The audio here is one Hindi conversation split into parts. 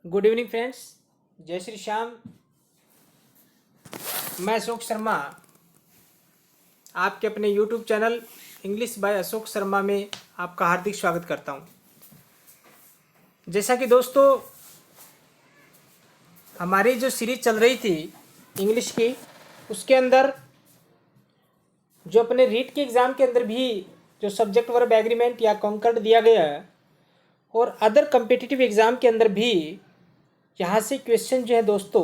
गुड इवनिंग फ्रेंड्स, जय श्री श्याम। मैं अशोक शर्मा आपके अपने YouTube channel English by Ashok Sharma में आपका हार्दिक स्वागत करता हूं। जैसा कि दोस्तों हमारी जो सीरीज चल रही थी इंग्लिश की, उसके अंदर जो अपने रीट के एग्ज़ाम के अंदर भी जो सब्जेक्ट वर्ब एग्रीमेंट या कॉन्कर्ड दिया गया है और अदर कम्पिटिटिव एग्ज़ाम के अंदर भी यहाँ से क्वेश्चन जो है दोस्तों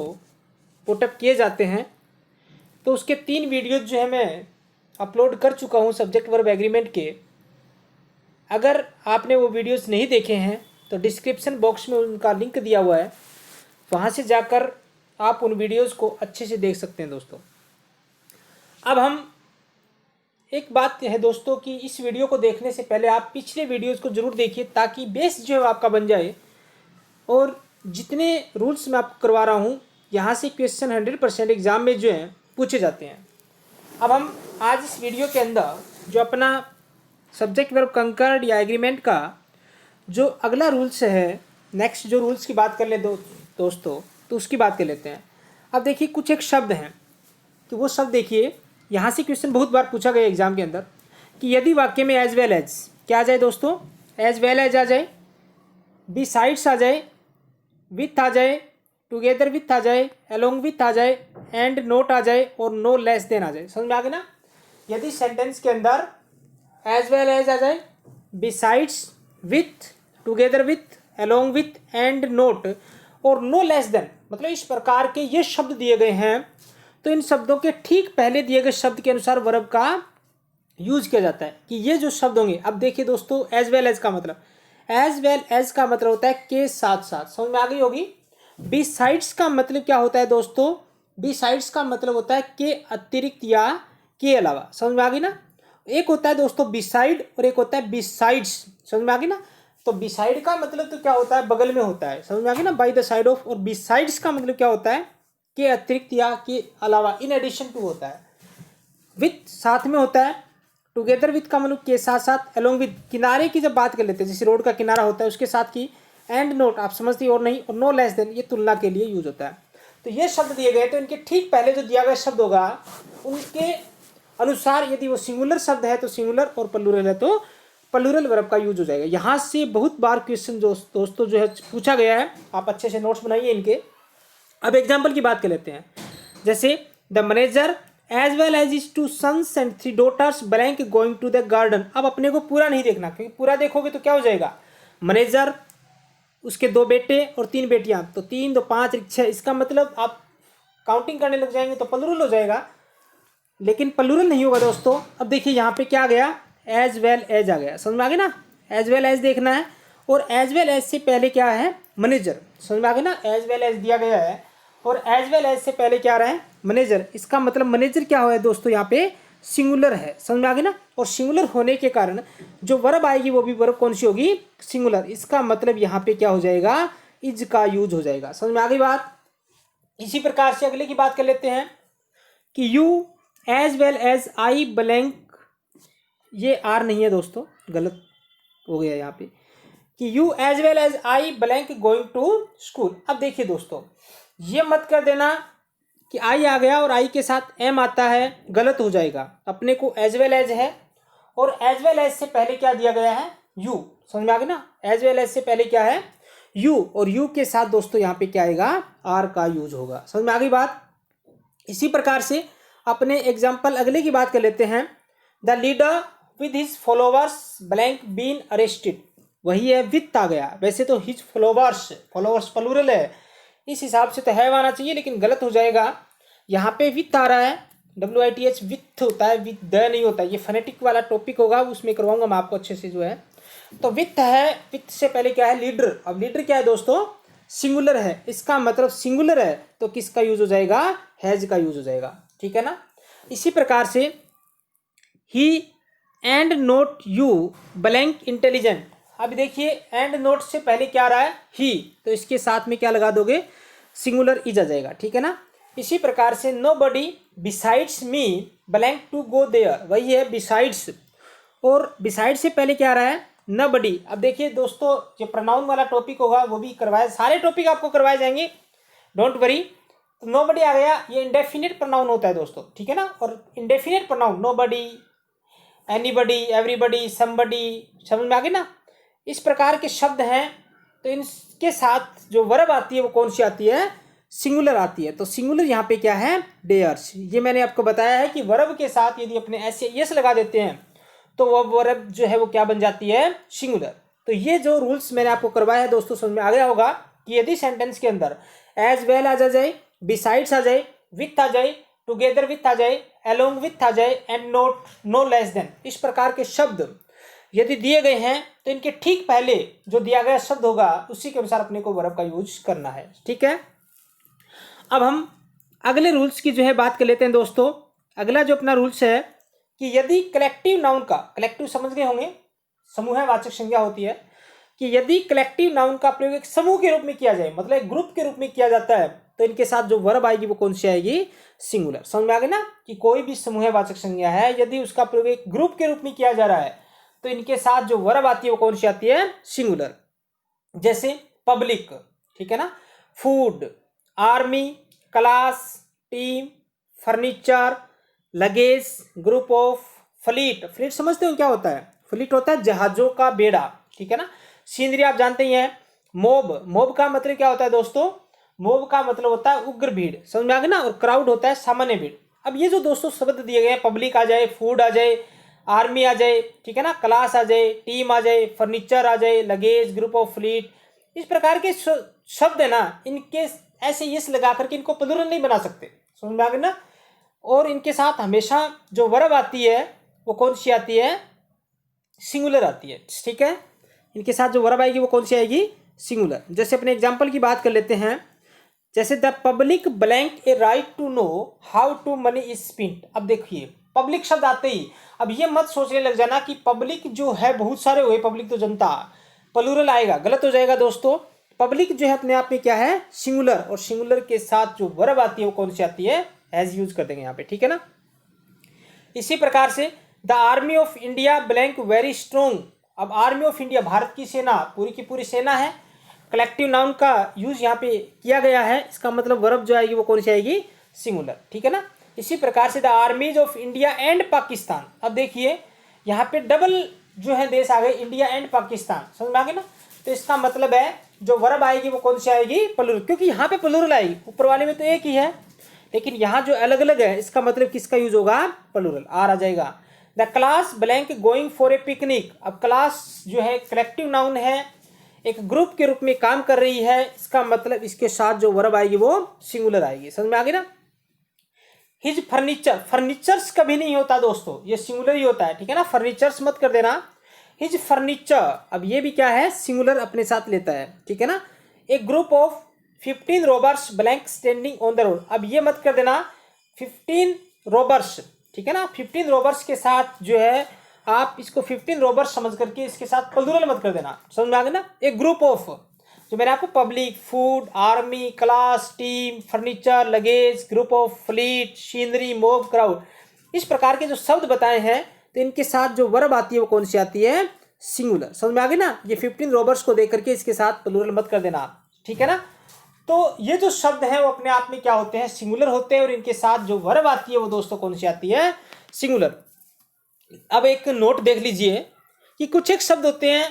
पुटअप किए जाते हैं। तो उसके 3 वीडियोज जो है मैं अपलोड कर चुका हूँ सब्जेक्ट वर्ब एग्रीमेंट के। अगर आपने वो वीडियोस नहीं देखे हैं तो डिस्क्रिप्शन बॉक्स में उनका लिंक दिया हुआ है, वहाँ से जाकर आप उन वीडियोस को अच्छे से देख सकते हैं दोस्तों। अब हम एक बात है दोस्तों कि इस वीडियो को देखने से पहले आप पिछले वीडियोस को ज़रूर देखिए, ताकि बेस जो है आपका बन जाए। और जितने रूल्स मैं आपको करवा रहा हूँ यहाँ से क्वेश्चन 100% एग्ज़ाम में जो है पूछे जाते हैं। अब हम आज इस वीडियो के अंदर जो अपना सब्जेक्ट वर्ब कंकर्ड या एग्रीमेंट का जो अगला रूल्स है, नेक्स्ट जो रूल्स की बात कर ले दोस्तों, तो उसकी बात कर लेते हैं। अब देखिए कुछ एक शब्द हैं, तो वो शब्द देखिए। यहाँ से क्वेश्चन बहुत बार पूछा गया एग्जाम के अंदर कि यदि वाक्य में एज वेल एज क्या आ जाए दोस्तों, एज वेल एज आ जाए, बिसाइड्स आ जाए, विथ आ जाए, टुगेदर विथ आ जाए, अलोंग विथ आ जाए, एंड नोट आ जाए और नो लेस देन आ जाए। समझ में आ गया ना। यदि सेंटेंस के अंदर एज वेल एज आ जाए, besides, with, together with, along with, and note और नो लेस देन, मतलब इस प्रकार के ये शब्द दिए गए हैं, तो इन शब्दों के ठीक पहले दिए गए शब्द के अनुसार वर्ब का यूज किया जाता है कि ये जो शब्द होंगे। अब देखिए दोस्तों, एज वेल एज का मतलब, एज वेल एज का मतलब होता है के साथ साथ। समझ में आ गई होगी। बिसाइड्स का मतलब क्या होता है दोस्तों, बिसाइड्स का मतलब होता है के अतिरिक्त या के अलावा। समझ में आ गई ना। एक होता है दोस्तों बिसाइड और एक होता है बिसाइड्स। समझ में आ गई ना। तो बिसाइड का मतलब तो क्या होता है, बगल में होता है। समझ में आ गई ना, बाई द साइड ऑफ। और बिसाइड्स का मतलब क्या होता है, के अतिरिक्त या के अलावा, इन एडिशन टू होता है। विथ साथ में होता है, टुगेदर विथ का मतलब के साथ साथ, अलोंग विथ किनारे की जब बात कर लेते हैं, जैसे रोड का किनारा होता है उसके साथ की, एंड नोट आप समझती और नहीं, और नो लेस देन ये तुलना के लिए यूज होता है। तो ये शब्द दिए गए, तो इनके ठीक पहले जो दिया गया शब्द होगा उनके अनुसार यदि वो सिंगुलर शब्द है तो सिंगुलर, और प्लूरल है तो प्लूरल वर्ब का यूज हो जाएगा। यहाँ से बहुत बार क्वेश्चन दोस्तों जो है पूछा गया है, आप अच्छे से नोट्स बनाइए इनके। अब एग्जाम्पल की बात कर लेते हैं, जैसे the manager as well as is 2 sons and 3 daughters blank going to the garden. अब अपने को पूरा नहीं देखना, क्योंकि पूरा देखोगे तो क्या हो जाएगा, मैनेजर, उसके 2 बेटे और 3 बेटियां, तो 3 2 5 6, इसका मतलब आप काउंटिंग करने लग जाएंगे तो प्लूरल हो जाएगा, लेकिन प्लूरल नहीं होगा दोस्तों। अब देखिए यहाँ पे क्या आ गया, एज वेल एज आ गया। समझ में आ गया ना। एज वेल एज देखना है, और एज वेल एज से पहले क्या है, मैनेजर। समझ में आ गया ना। एज वेल एज दिया गया है और एज वेल एज से पहले क्या आ रहा है, मैनेजर। इसका मतलब मैनेजर क्या हुआ है दोस्तों, यहाँ पे सिंगुलर है। समझ में आ गया ना। और सिंगुलर होने के कारण जो वर्ब आएगी वो भी वर्ब कौन सी होगी, सिंगुलर। इसका मतलब यहाँ पे क्या हो जाएगा, इज का यूज हो जाएगा। समझ में आ गई बात। इसी प्रकार से अगले की बात कर लेते हैं कि you as well as I blank, ये आर नहीं है दोस्तों, गलत हो गया यहाँ पे, कि you as well as I blank going to school. अब देखिए दोस्तों, ये मत कर देना कि आई आ गया और आई के साथ एम आता है, गलत हो जाएगा। अपने को एज वेल एज है और एज वेल एज से पहले क्या दिया गया है, यू। समझ में आ गया ना। एज वेल एज से पहले क्या है, यू, और यू के साथ दोस्तों यहाँ पे क्या आएगा, आर का यूज होगा। समझ में आ गई बात। इसी प्रकार से अपने एग्जाम्पल अगले की बात कर लेते हैं। The leader with his followers blank been arrested, वही है, विथ आ गया। वैसे तो हिज फॉलोवर्स, फॉलोवर्स प्लूरल है, इस हिसाब से तो हैव आना चाहिए, लेकिन गलत हो जाएगा। यहाँ पे विथ आ रहा है, WITH विथ होता है, विथ द नहीं होता। ये फोनेटिक वाला टॉपिक होगा, उसमें करवाऊंगा मैं आपको अच्छे से जो है। तो विथ है, विथ से पहले क्या है, लीडर। अब लीडर क्या है दोस्तों, सिंगुलर है। इसका मतलब सिंगुलर है तो किसका यूज हो जाएगा, हैज का यूज हो जाएगा। ठीक है ना। इसी प्रकार से ही and note you blank intelligent. अब देखिए एंड नोट से पहले क्या आ रहा है, ही, तो इसके साथ में क्या लगा दोगे, सिंगुलर इज आ जाएगा। ठीक है ना। इसी प्रकार से nobody besides me blank to go there, वही है बिसाइड्स, और बिसाइड से पहले क्या आ रहा है, नबडी। अब देखिए दोस्तों, जो प्रोनाउन वाला टॉपिक होगा वो भी करवाए, सारे टॉपिक आपको करवाए जाएंगे, डोंट वरी। तो नोबडी आ गया, ये इंडेफिनिट प्रोनाउन होता है दोस्तों, ठीक है ना। और indefinite pronoun nobody, anybody, everybody, somebody, समझ में आ गई ना। इस प्रकार के शब्द हैं, तो इनके साथ जो वर्ब आती है वो कौन सी आती है, सिंगुलर आती है। तो सिंगुलर यहाँ पे क्या है, डेयर्स। ये मैंने आपको बताया है कि वर्ब के साथ यदि अपने ऐसे यस लगा देते हैं तो वह वर्ब जो है वो क्या बन जाती है, सिंगुलर। तो ये जो रूल्स मैंने आपको करवाया है दोस्तों, समझ में आ गया होगा कि यदि सेंटेंस के अंदर एज वेल आ जाए, बिसाइड्स आ जाए, विथ आ जाए, टुगेदर विथ आ जाए, अलोंग विथ आ जाए, and not, no less than, इस प्रकार के शब्द यदि दिए गए हैं तो इनके ठीक पहले जो दिया गया शब्द होगा उसी के अनुसार अपने को वर्ब का यूज करना है, ठीक है। अब हम अगले रूल्स की जो है बात कर लेते हैं दोस्तों। अगला जो अपना रूल्स है कि यदि कलेक्टिव नाउन का, कलेक्टिव समझ गए होंगे, समूहवाचक संज्ञा होती है, कि यदि कलेक्टिव नाउन का प्रयोग एक समूह के रूप में किया जाए, मतलब एक ग्रुप के रूप में किया जाता है, तो इनके साथ जो वर्ब आएगी वो कौन सी आएगी, सिंगुलर। समझ में आ गया ना कि कोई भी समूहवाचक संज्ञा है यदि उसका प्रयोग एक ग्रुप के रूप में किया जा रहा है तो इनके साथ जो वर्ब आती है वो कौन सी आती है, सिंगुलर। जैसे पब्लिक, ठीक है ना, food, army, class, team, furniture, luggage, group of, fleet. Fleet समझते हो क्या होता है, फ्लीट होता है जहाजों का बेड़ा, ठीक है ना। सीनरी आप जानते ही हैं। मोब, मोब का मतलब क्या होता है दोस्तों, मोब का मतलब होता है उग्र भीड़, समझ में आ गया ना। और क्राउड होता है सामान्य भीड़। अब ये जो दोस्तों शब्द दिए गए हैं, पब्लिक आ जाए, फूड आ जाए, आर्मी आ जाए, ठीक है ना, क्लास आ जाए, टीम आ जाए, फर्नीचर आ जाए, लगेज, ग्रुप ऑफ, फ्लीट, इस प्रकार के शब्द है ना, इनके ऐसे यस लगा करके इनको प्लूरल नहीं बना सकते, समझ में आ गया ना। और इनके साथ हमेशा जो वर्ब आती है वो कौन सी आती है, सिंगुलर आती है, ठीक है। इनके साथ जो वर्ब आएगी वो कौन सी आएगी, सिंगुलर। जैसे अपने एग्जांपल की बात कर लेते हैं, जैसे the public blank a right to know how to money is spent. अब देखिए पब्लिक शब्द आते ही अब ये मत सोचने लग जाना कि पब्लिक जो है बहुत सारे हुए, पब्लिक तो जनता, प्लूरल आएगा, गलत हो जाएगा दोस्तों। पब्लिक जो है अपने आप में क्या है, सिंगुलर, और सिंगुलर के साथ जो वर्ब आती है वो कौन सी आती है, एज यूज कर देंगे यहाँ पे, ठीक है ना। इसी प्रकार से the army of India blank very strong. अब आर्मी ऑफ इंडिया, भारत की सेना, पूरी की पूरी सेना है, कलेक्टिव नाउन का यूज यहाँ पे किया गया है, इसका मतलब वर्ब जो आएगी वो कौन सी आएगी, सिंगुलर, ठीक है ना। इसी प्रकार से the armies of India and Pakistan. अब देखिए यहाँ पे डबल जो है देश आ गए, इंडिया एंड पाकिस्तान, समझ में आ गया ना। तो इसका मतलब है जो वर्ब आएगी वो कौन सी आएगी, प्लूरल, क्योंकि यहाँ पे प्लूरल आएगी, ऊपर वाले में तो एक ही है, लेकिन यहाँ जो अलग अलग है इसका मतलब किसका यूज होगा, प्लूरल, आर आ जाएगा। The class blank going for a picnic. अब क्लास जो है कलेक्टिव नाउन है, एक ग्रुप के रूप में काम कर रही है, इसका मतलब इसके साथ जो वर्ब आएगी वो सिंगुलर आएगी, समझ में आ गई ना। हिज फर्नीचर, फर्नीचर्स कभी नहीं होता दोस्तों, ये सिंगुलर ही होता है, ठीक है ना, फर्नीचर्स मत कर देना। हिज फर्नीचर, अब ये भी क्या है, सिंगुलर अपने साथ लेता है, ठीक है ना। एक group of 15 robbers blank standing on the road. अब ये मत कर देना 15 रोबर्स, ठीक है ना, 15 रोबर्स के साथ जो है आप इसको 15 रोबर्स समझ करके इसके साथ प्लूरल मत कर देना, समझ में आ गया ना। एक ग्रुप ऑफ, जो मैंने आपको public, food, army, class, team, furniture, luggage, group of, fleet, scenery, mob, crowd, इस प्रकार के जो शब्द बताए हैं तो इनके साथ जो वर्ब आती है वो कौन सी आती है, सिंगुलर, समझ में आ गई ना। ये 15 रोबर्स को देख करके इसके साथ प्लूरल मत कर देना, ठीक है ना। तो ये जो शब्द है वो अपने आप में क्या होते हैं, सिंगुलर होते हैं, और इनके साथ जो वर्ब आती है वो दोस्तों कौन सी आती है, सिंगुलर। अब एक नोट देख लीजिए कि कुछ एक शब्द होते हैं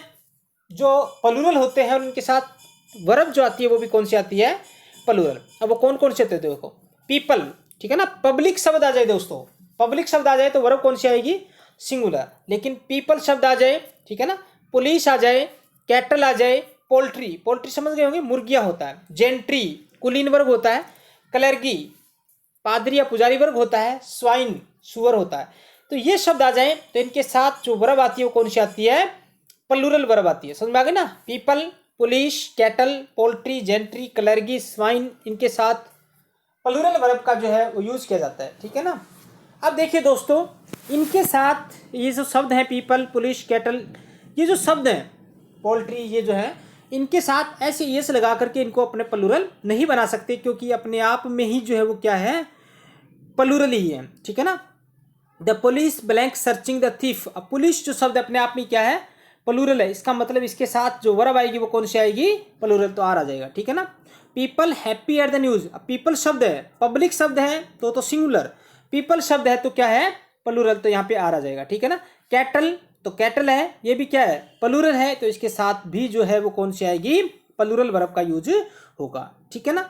जो प्लूरल होते हैं और उनके साथ वर्ब जो आती है वो भी कौन सी आती है, प्लूरल। अब वो कौन कौन से होते हैं, देखो पीपल, ठीक है ना। पब्लिक शब्द आ जाए दोस्तों, पब्लिक शब्द आ जाए तो वर्ब कौन सी आएगी, सिंगुलर। लेकिन पीपल शब्द आ जाए, ठीक है ना, पुलिस आ जाए, कैटल आ जाए, पोल्ट्री, पोल्ट्री समझ गए होंगे, मुर्गियां होता है, जेंट्री कुलीन वर्ग होता है, क्लर्गी पादरी या पुजारी वर्ग होता है, स्वाइन सुअर होता है। तो ये शब्द आ जाए तो इनके साथ जो वर्ब आती है वो कौन सी आती है, प्लूरल वर्ब आती है, समझ में आ गई ना। People, police, cattle, poultry, gentry, clergy, swine, इनके साथ प्लूरल वर्ब का जो है वो यूज किया जाता है, ठीक है ना। अब देखिए दोस्तों, इनके साथ ये जो शब्द हैं पीपल, पुलिस, कैटल, ये जो शब्द हैं, पोल्ट्री, ये जो है, इनके साथ ऐसे यस लगा करके इनको अपने प्लूरल नहीं बना सकते, क्योंकि अपने आप में ही जो है वो क्या है, प्लूरल ही है, ठीक है ना। The police blank searching the thief. अब पुलिस जो शब्द अपने आप में क्या है, प्लूरल है, इसका मतलब इसके साथ जो वर्ब आएगी वो कौन सी आएगी? प्लूरल, तो आर आ जाएगा, ठीक है ना। People happy at the news, अब पीपल शब्द है, पब्लिक शब्द है तो सिंगुलर, पीपल शब्द है तो क्या है? प्लूरल, तो यहाँ पे आर आ जाएगा, ठीक है ना। कैटल, तो कैटल है, ये भी क्या है? प्लूरल है, तो इसके साथ भी जो है वो कौन सी आएगी? प्लूरल वर्ब का यूज होगा, ठीक है ना।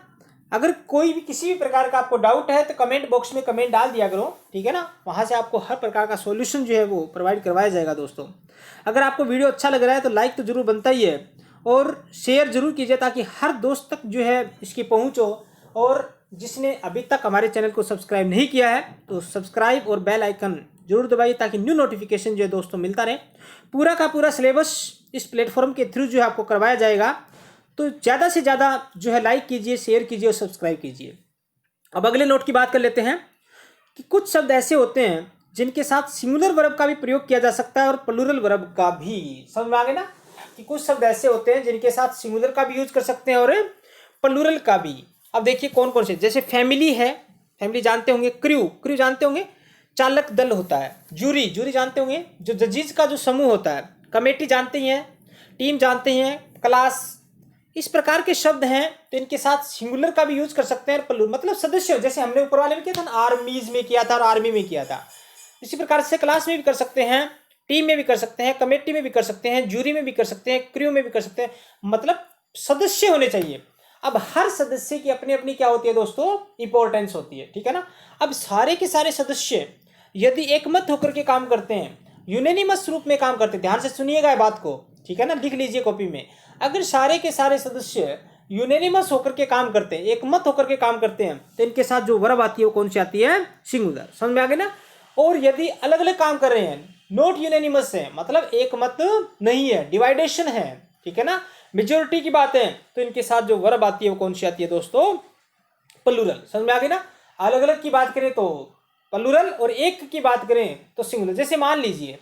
अगर कोई भी किसी भी प्रकार का आपको डाउट है तो कमेंट बॉक्स में कमेंट डाल दिया करो, ठीक है ना। वहाँ से आपको हर प्रकार का सॉल्यूशन जो है वो प्रोवाइड करवाया जाएगा दोस्तों। अगर आपको वीडियो अच्छा लग रहा है तो लाइक तो जरूर बनता ही है, और शेयर जरूर कीजिए ताकि हर दोस्त तक जो है इसकी पहुँच हो। और जिसने अभी तक हमारे चैनल को सब्सक्राइब नहीं किया है तो सब्सक्राइब और बेल आइकन जरूर दबाइए ताकि न्यू नोटिफिकेशन जो है दोस्तों मिलता रहे। पूरा का पूरा सिलेबस इस प्लेटफॉर्म के थ्रू जो है आपको करवाया जाएगा, तो ज़्यादा से ज़्यादा जो है लाइक कीजिए, शेयर कीजिए और सब्सक्राइब कीजिए। अब अगले नोट की बात कर लेते हैं कि कुछ शब्द ऐसे होते हैं जिनके साथ सिंगुलर वर्ब का भी प्रयोग किया जा सकता है और प्लूरल वर्ब का भी। समझ में आ गया ना कि कुछ शब्द ऐसे होते हैं जिनके साथ सिंगुलर का भी यूज कर सकते हैं और प्लूरल का भी। अब देखिए कौन कौन से, जैसे फैमिली है, फैमिली जानते होंगे। क्रू, क्रू जानते होंगे, चालक दल होता है। जूरी, जूरी जानते होंगे, जो जजेस का जो समूह होता है। कमेटी जानते हैं, टीम जानते हैं, क्लास, इस प्रकार के शब्द हैं तो इनके साथ सिंगुलर का भी यूज कर सकते हैं, प्लूरल मतलब सदस्य, जैसे हमने ऊपर वाले में किया था ना, आर्मीज में किया था और आर्मी में किया था। इसी प्रकार से क्लास में भी कर सकते हैं, टीम में भी कर सकते हैं, कमेटी में भी कर सकते हैं, जूरी में भी कर सकते हैं, क्रू में भी कर सकते हैं, मतलब सदस्य होने चाहिए। अब हर सदस्य की अपनी अपनी क्या होती है दोस्तों? इंपॉर्टेंस होती है, ठीक है ना। अब सारे के सारे सदस्य यदि एकमत होकर के काम करते हैं, यूनानिमस रूप में काम करते हैं, ध्यान से सुनिएगा बात को, ठीक है ना, लिख लीजिए कॉपी में। अगर सारे के सारे सदस्य यूनानिमस होकर के काम करते हैं, एकमत होकर के काम करते हैं, तो इनके साथ जो वर्ब आती है वो कौन सी आती है? सिंगुलर। समझ में आ गया ना। और यदि अलग अलग काम कर रहे हैं, नॉट यूनानिमस है, मतलब एकमत नहीं है, डिवाइडेशन है, ठीक है ना, मेजोरिटी की बात है, तो इनके साथ जो वर्ब आती है वो कौन सी आती है दोस्तों? प्लूरल। समझ में आ गया ना। अलग अलग की बात करें तो प्लूरल और एक की बात करें तो सिंगुलर। जैसे मान लीजिए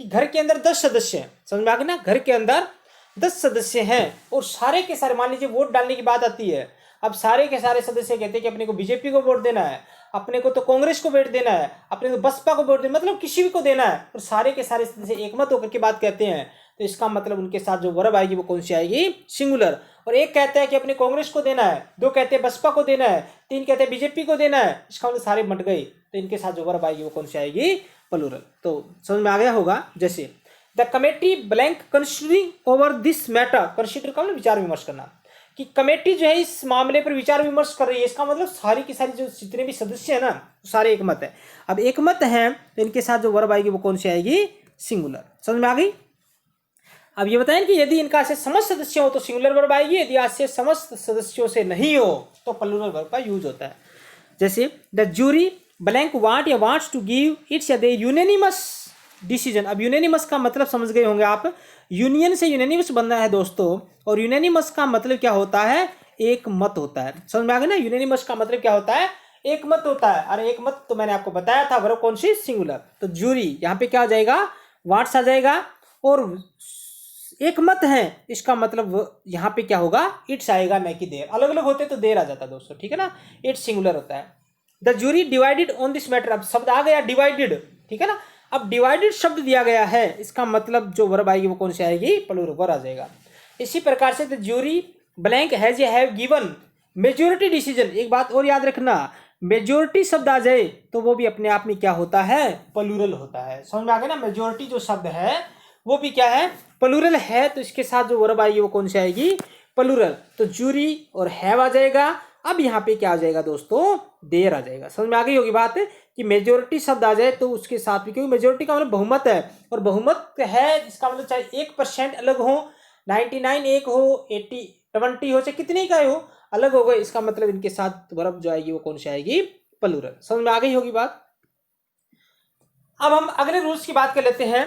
कि घर के अंदर 10 सदस्य हैं, समझ में आ गया ना, घर के अंदर 10 सदस्य हैं और सारे के सारे, मान लीजिए वोट डालने की बात आती है, अब सारे के सारे सदस्य कहते हैं कि अपने को बीजेपी को वोट देना है, अपने को तो कांग्रेस को वोट देना है, अपने को बसपा को वोट देना, मतलब किसी भी को देना है, और सारे के सारे सदस्य एकमत होकर के बात कहते हैं, तो इसका मतलब उनके साथ जो वर्ब आएगी वो कौन सी आएगी? सिंगुलर। और एक कहता है कि अपने कांग्रेस को देना है, दो कहते हैं बसपा को देना है, तीन कहते हैं बीजेपी को देना है, इसका मतलब सारे मट गए, तो इनके साथ जो वर्ब आएगी वो कौन सी आएगी? प्लूरल। तो समझ में आ गया होगा। जैसे the committee blank considering over this matter, consider का मतलब विचार विमर्श करना, कि कमेटी जो है इस मामले पर विचार विमर्श कर रही है, इसका मतलब सारी की सारी जो जितने भी सदस्य है ना सारे एकमत है। अब एकमत है तो इनके साथ जो वर्ब आएगी वो कौन सी आएगी? सिंगुलर। समझ में आ गई। अब ये बताएं कि यदि इनका से समस्त सदस्य हो तो सिंगुलर वर्ब आएगी, यदि आज से समस्त सदस्यों से नहीं हो तो प्लूरल वर्ब का यूज होता है। जैसे द जूरी ब्लैंक वांट या वांट्स टू गिव इट्स या दे यूनानिमस डिसीजन। अब यूनानिमस का मतलब समझ गए होंगे आप, यूनियन से यूनानिमस बनना है दोस्तों, और यूनानिमस का मतलब क्या होता है? एक मत होता है। समझ में आ गया ना। यूनानिमस का मतलब क्या होता है? एक मत होता है। अरे एक मत तो मैंने आपको बताया था, वर्ब कौन सी? सिंगुलर। तो जूरी यहाँ पे क्या आ जाएगा? वांट्स आ जाएगा, और एक मत है इसका मतलब यहाँ पे क्या होगा? इट्स आएगा, न कि देर। अलग अलग होते तो देर आ जाता दोस्तों, ठीक है ना। इट्स सिंगुलर होता है। The jury divided on this matter, अब शब्द आ गया डिवाइडेड, ठीक है ना। अब डिवाइडेड शब्द दिया गया है, इसका मतलब जो वर्ब आएगी वो कौन सी आएगी? प्लूरल वर्ब आ जाएगा। इसी प्रकार से the jury blank has a have given majority decision. एक बात और याद रखना, मेजोरिटी शब्द आ जाए तो वो भी अपने आप में क्या होता है? प्लूरल होता है। समझ में आ गया ना। मेजोरिटी जो शब्द है वो भी क्या है? प्लूरल है, तो इसके साथ जो वर्ब आएगी वो कौन सी आएगी? प्लूरल। तो जूरी और हैव आ जाएगा। अब यहाँ पे क्या आ जाएगा दोस्तों? देर आ जाएगा। समझ में आ गई होगी बात कि मेजोरिटी शब्द आ जाए तो उसके साथ भी, क्योंकि मेजोरिटी का मतलब बहुमत है, और बहुमत है इसका मतलब चाहे 1% अलग हो, 99 एक हो, 80 20 हो, चाहे कितने का हो, अलग हो गए, इसका मतलब इनके साथ वर्ब जो आएगी वो कौन सी आएगी? प्लूरल। समझ में आ गई होगी बात। अब हम अगले रूल्स की बात कर लेते हैं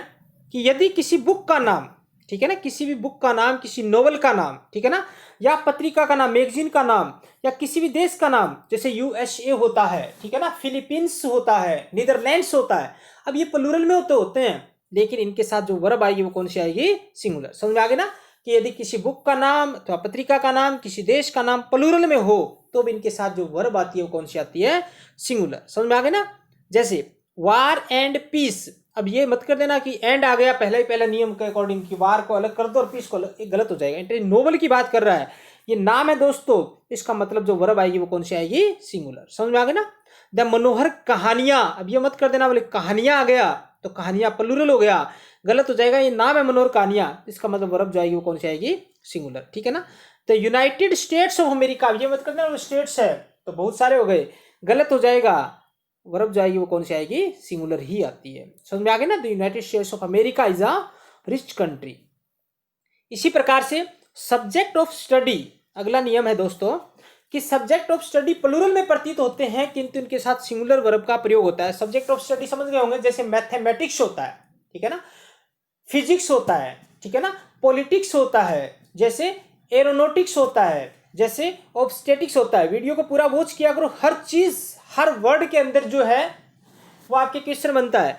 कि यदि किसी बुक का नाम, ठीक है ना, किसी भी बुक का नाम, किसी नोवेल का नाम, ठीक है ना, या पत्रिका का नाम, मैगजीन का नाम, या किसी भी देश का नाम, जैसे यूएसए होता है, ठीक है ना, फिलीपींस होता है, नीदरलैंड्स होता है, अब ये प्लूरल में होते हैं, लेकिन इनके साथ जो वर्ब आएगी वो कौन सी आएगी? सिंगुलर। समझ में आ गया ना कि यदि किसी बुक का नाम अथवा पत्रिका का नाम, किसी देश का नाम प्लूरल में हो तो भी इनके साथ जो वर्ब आती है वो कौन सी आती है? सिंगुलर। समझ में आ गया ना। जैसे वार एंड पीस, अब ये मत कर देना कि एंड आ गया पहला ही पहला नियम के अकॉर्डिंग कि वार को अलग कर दो और पीस को अलग, ये गलत हो जाएगा। नोबल की बात कर रहा है, ये नाम है दोस्तों, इसका मतलब जो वर्ब आएगी वो कौन सी आएगी? सिंगुलर। समझ में आ गया ना? द मनोहर कहानियां, अब ये मत कर देना बोले कहानियां आ गया तो कहानियां प्लूरल हो गया, गलत हो जाएगा। ये नाम है मनोहर कहानियां, इसका मतलब वर्ब जो आएगी वो कौन सी आएगी? सिंगुलर। ठीक है ना? तो यूनाइटेड स्टेट्स ऑफ अमेरिका, ये मत कर देना स्टेट्स है तो बहुत सारे हो गए, गलत हो जाएगा। वर्ब जो आएगी वो कौन सी आएगी? सिंगुलर ही आती है। समझ में आ गया ना? The United states of America is a rich country. इसी प्रकार से सब्जेक्ट ऑफ स्टडी, अगला नियम है दोस्तों कि सब्जेक्ट ऑफ स्टडी प्लूरल में प्रतीत होते हैं किंतु इनके साथ सिंगुलर वर्ब का प्रयोग होता है। सब्जेक्ट ऑफ स्टडी समझ गए होंगे, जैसे मैथमेटिक्स होता है, ठीक है ना, फिजिक्स होता है, ठीक है ना, पॉलिटिक्स होता है, जैसे एरोनॉटिक्स होता है, जैसे ऑब्स्टेटिक्स होता है। वीडियो को पूरा वॉच किया करो, हर चीज हर वर्ड के अंदर जो है वो आपके क्वेश्चन बनता है।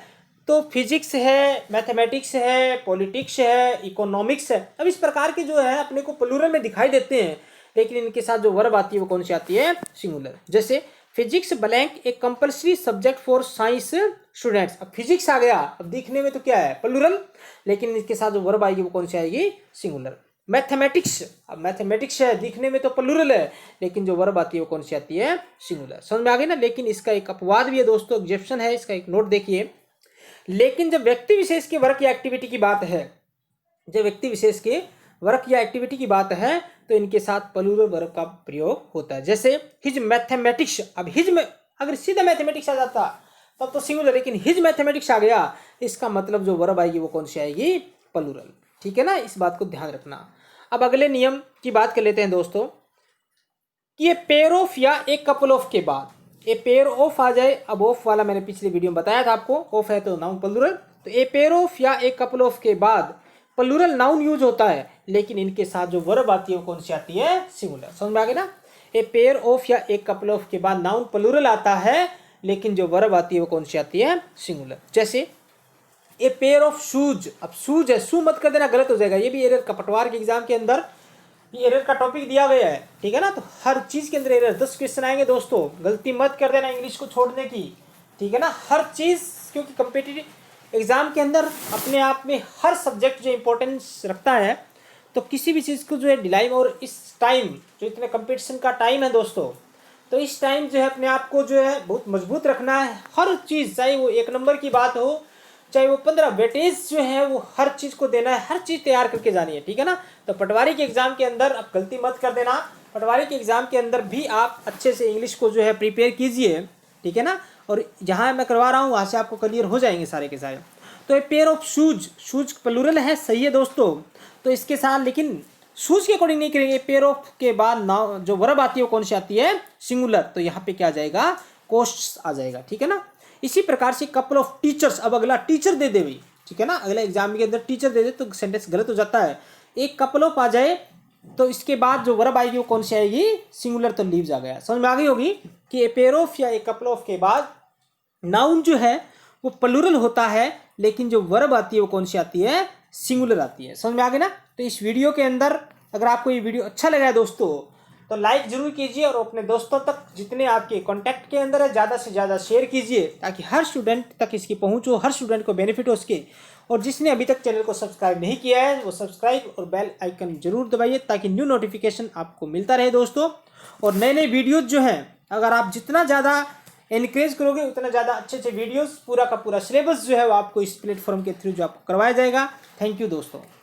तो फिजिक्स है, मैथमेटिक्स है, पॉलिटिक्स है, इकोनॉमिक्स है। अब इस प्रकार के जो है अपने को प्लूरल में दिखाई देते हैं, लेकिन इनके साथ जो वर्ब आती है वो कौन सी आती है? सिंगुलर। जैसे फिजिक्स ब्लैंक एक compulsory subject for science students. अब फिजिक्स आ गया, अब दिखने में तो क्या है? प्लूरल, लेकिन इसके साथ जो वर्ब आएगी वो कौन सी आएगी? सिंगुलर। मैथमेटिक्स, अब मैथमेटिक्स है, दिखने में तो प्लूरल है, लेकिन जो वर्ब आती है वो कौन सी आती है? सिंगुलर। समझ में आ गई ना? लेकिन इसका एक अपवाद भी है दोस्तों, एग्जेप्शन है, इसका एक नोट देखिए। लेकिन जब व्यक्ति विशेष के वर्क या एक्टिविटी की बात है, जब व्यक्ति विशेष के वर्क या एक्टिविटी की बात है तो इनके साथ प्लूरल वर्ब का प्रयोग होता है। जैसे हिज मैथमेटिक्स, अब हिज में अगर सीधा मैथमेटिक्स आ जाता तब तो सिंगुलर, लेकिन हिज मैथमेटिक्स आ गया, इसका मतलब जो वर्ब आएगी वो कौन सी आएगी? प्लूरल। ठीक है ना? इस बात को ध्यान रखना। अब अगले नियम की बात कर लेते हैं दोस्तों कि ये पेयर ऑफ या एक कपल ऑफ के बाद, ए पेयर ऑफ आ जाए। अब ऑफ वाला मैंने पिछले वीडियो में बताया था आपको, ऑफ है तो नाउन प्लूरल, तो ए पेयर ऑफ या एक कपल ऑफ के बाद प्लूरल नाउन यूज होता है, लेकिन इनके साथ जो वर्ब आती है वो कौन सी आती है? सिंगुलर। समझ में आ गया ना? ए पेयर ऑफ या एक कपल ऑफ के बाद नाउन प्लूरल आता है, लेकिन जो वर्ब आती है वो कौन सी आती है? सिंगुलर। जैसे ए पेयर ऑफ शूज, अब शूज है, शू मत कर देना, गलत हो जाएगा। ये भी एरर का पटवार के एग्जाम के अंदर ये एरर का टॉपिक दिया गया है, ठीक है ना? तो हर चीज के अंदर एरर, 10 क्वेश्चन आएंगे दोस्तों, गलती मत कर देना इंग्लिश को छोड़ने की, ठीक है ना? हर चीज, क्योंकि कम्पिटिटिव एग्जाम के अंदर अपने आप में हर सब्जेक्ट जो इंपॉर्टेंस रखता है, तो किसी भी चीज को जो है डिलाई, और इस टाइम जो इतने कंपटीशन का टाइम है दोस्तों, तो इस टाइम जो है अपने आप को जो है बहुत मजबूत रखना है। हर चीज, चाहे वो 1 नंबर की बात हो, चाहे वो 15 वेटेज जो है, वो हर चीज को देना है, हर चीज तैयार करके जानी है, ठीक है ना? तो पटवारी के एग्जाम के अंदर अब गलती मत कर देना, पटवारी के एग्जाम के अंदर भी आप अच्छे से इंग्लिश को जो है प्रिपेयर कीजिए, ठीक है ना? और जहाँ मैं करवा रहा हूँ वहाँ से आपको क्लियर हो जाएंगे सारे के सारे। तो ये pair of shoes, shoes plural है, सही है दोस्तों। तो इसके साथ लेकिन शूज के अकॉर्डिंग नहीं करेंगे, पेयर ऑफ के बाद नाउ जो वर्ब आती है वो कौन सी आती है? सिंगुलर। तो यहाँ पे क्या आ जाएगा? कोस्ट्स आ जाएगा, ठीक है ना? इसी प्रकार से कपल ऑफ टीचर्स, अब अगला टीचर दे दे भाई, ठीक है ना? अगला एग्जाम के अंदर टीचर दे दे तो सेंटेंस गलत हो जाता है। एक कपल ऑफ आ जाए तो इसके बाद जो वर्ब आएगी वो कौन सी आएगी? सिंगुलर। तो लीव्स आ गया। समझ में आ गई होगी कि ए पेयर ऑफ या एक कपल ऑफ के बाद नाउन जो है वो प्लूरल होता है, लेकिन जो वर्ब आती है वो कौन सी आती है? सिंगुलर आती है। समझ में आ गई ना? तो इस वीडियो के अंदर अगर आपको ये वीडियो अच्छा लगा है दोस्तों तो लाइक जरूर कीजिए, और अपने दोस्तों तक जितने आपके कांटेक्ट के अंदर है ज़्यादा से ज़्यादा शेयर कीजिए, ताकि हर स्टूडेंट तक इसकी पहुंच हो, हर स्टूडेंट को बेनिफिट हो उसके। और जिसने अभी तक चैनल को सब्सक्राइब नहीं किया है वो सब्सक्राइब और बेल आइकन जरूर दबाइए, ताकि न्यू नोटिफिकेशन आपको मिलता रहे दोस्तों। और नए नए वीडियोज़ जो हैं, अगर आप जितना ज़्यादा एनकरेज करोगे उतना ज़्यादा अच्छे अच्छे वीडियोज़, पूरा का पूरा सिलेबस जो है वो आपको इस प्लेटफॉर्म के थ्रू जो आपको करवाया जाएगा। थैंक यू दोस्तों।